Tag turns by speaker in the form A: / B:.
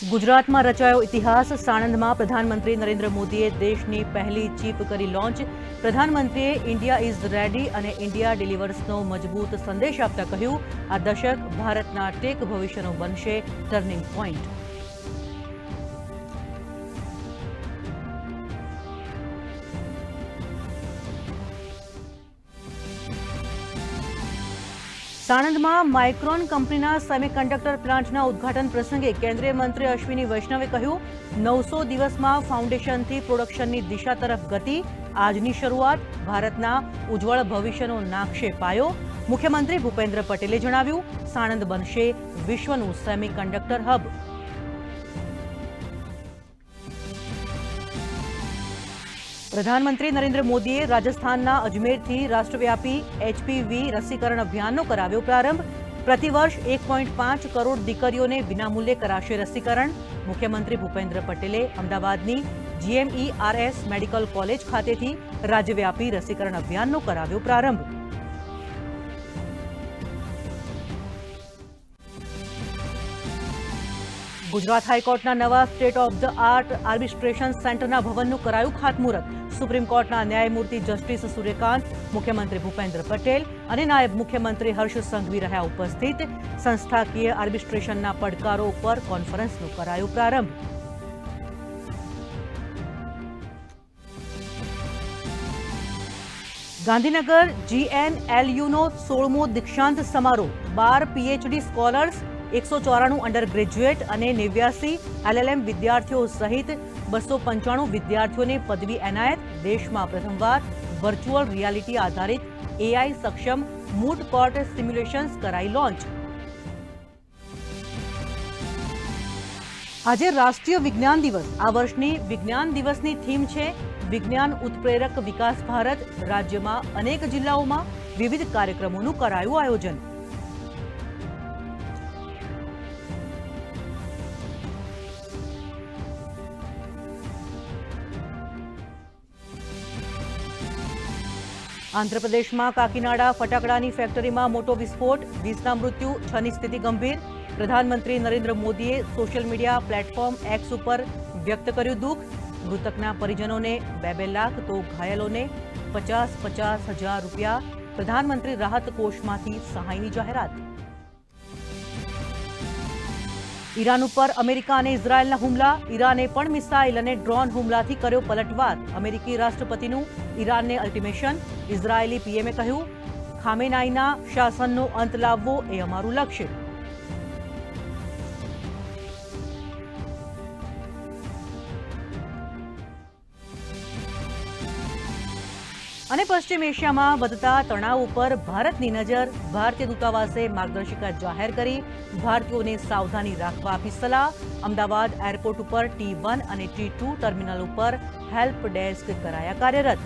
A: ગુજરાતમાં રચાયો ઇતિહાસ. સાણંદમાં પ્રધાનમંત્રી નરેન્દ્ર મોદીએ દેશની પહેલી ચીપ કરી લોન્ચ. પ્રધાનમંત્રીએ ઇન્ડિયા ઇઝ રેડી અને ઇન્ડિયા ડિલિવર્સનો મજબૂત સંદેશ આપતા કહ્યું, આ દશક ભારતના ટેક ભવિષ્યનો બનશે ટર્નિંગ પોઈન્ટ. સાણંદમાં માઇક્રોન કંપનીના સેમિકન્ડક્ટર પ્લાન્ટના ઉદ્ઘાટન પ્રસંગે કેન્દ્રીય મંત્રી અશ્વિની વૈષ્ણવે કહ્યું, 900 દિવસમાં ફાઉન્ડેશનથી પ્રોડક્શનની દિશા તરફ ગતિ. આજની શરૂઆત ભારતના ઉજ્જવળ ભવિષ્યનો નાખશે પાયો. મુખ્યમંત્રી ભૂપેન્દ્ર પટેલે જણાવ્યું, સાણંદ બનશે વિશ્વનું સેમિકન્ડક્ટર હબ. પ્રધાનમંત્રી નરેન્દ્ર મોદીએ રાજસ્થાનના અજમેરથી રાષ્ટ્રવ્યાપી HPV રસીકરણ અભિયાનનો કરાવ્યો પ્રારંભ. પ્રતિવર્ષ 1.5 કરોડ દીકરીઓને વિનામૂલ્યે કરાશે રસીકરણ. મુખ્યમંત્રી ભૂપેન્દ્ર પટેલે અમદાવાદની GMERS મેડિકલ કોલેજ ખાતેથી રાજ્યવ્યાપી રસીકરણ અભિયાનનો કરાવ્યો પ્રારંભ. ગુજરાત હાઈકોર્ટના નવા state of the art arbitration સેન્ટરના ભવનનું કરાયું ખાતમુહૂર્ત. સુપ્રીમ કોર્ટના ન્યાયમૂર્તિ જસ્ટિસ સૂર્યકાંત, મુખ્યમંત્રી ભૂપેન્દ્ર પટેલ અને નાયબ મુખ્યમંત્રી હર્ષ સંઘવી રહ્યા ઉપસ્થિત. સંસ્થાકીય આર્બિટ્રેશનના પડકારો ઉપર કોન્ફરન્સનો કરાયો પ્રારંભ. ગાંધીનગર GNLUનો 16મો દીક્ષાંત સમારોહ. 12 PhD સ્કોલર્સ, 194 અંડર ગ્રેજ્યુએટ અને 89 LLM વિદ્યાર્થીઓ સહિત 295 વિદ્યાર્થીઓને પદવી એનાયત. દેશમાં પ્રથમવાર વર્ચ્યુઅલ રિયાલિટી આધારિત AI સક્ષમ મૂડ કોર્ટ સિમ્યુલેશન્સ કરાઈ લોન્ચ. આજે રાષ્ટ્રીય વિજ્ઞાન દિવસ. આ વર્ષની વિજ્ઞાન દિવસની થીમ છે વિજ્ઞાન ઉત્પ્રેરક વિકાસ ભારત. રાજ્યમાં અનેક જિલ્લાઓમાં વિવિધ કાર્યક્રમોનું કરાયું આયોજન. આંધ્રપ્રદેશમાં કાકીનાડા ફટાકડાની ફેક્ટરીમાં મોટો વિસ્ફોટ. 20ના મૃત્યુ, 6ની સ્થિતિ ગંભીર. પ્રધાનમંત્રી નરેન્દ્ર મોદીએ સોશિયલ મીડિયા પ્લેટફોર્મ એક્સ ઉપર વ્યક્ત કર્યું દુઃખ. મૃતકના પરિજનોને 2-2 લાખ તો ઘાયલોને 50-50 હજાર રૂપિયા પ્રધાનમંત્રી રાહત કોષમાંથી સહાયની જાહેરાત. ઈરાન ઉપર અમેરિકા અને ઇઝરાયેલના હુમલા. ઈરાને પણ મિસાઇલ અને ડ્રોન હુમલાથી કર્યો પલટવાર. અમેરિકી રાષ્ટ્રપતિનું ઈરાનને અલ્ટિમેશન. ઇઝરાયેલી પીએમએ કહ્યું, ખામેનાઈના શાસનનો અંત લાવવો એ અમારું લક્ષ્ય. અને પશ્ચિમ એશિયામાં વધતા તણાવ ઉપર ભારતની નજર. ભારતીય દૂતાવાસે માર્ગદર્શિકા જાહેર કરી. ભારતીયોને સાવધાની રાખવા આપી સલાહ. અમદાવાદ એરપોર્ટ ઉપર T1 અને T2 ટર્મિનલ ઉપર હેલ્પ ડેસ્ક કરાયા કાર્યરત.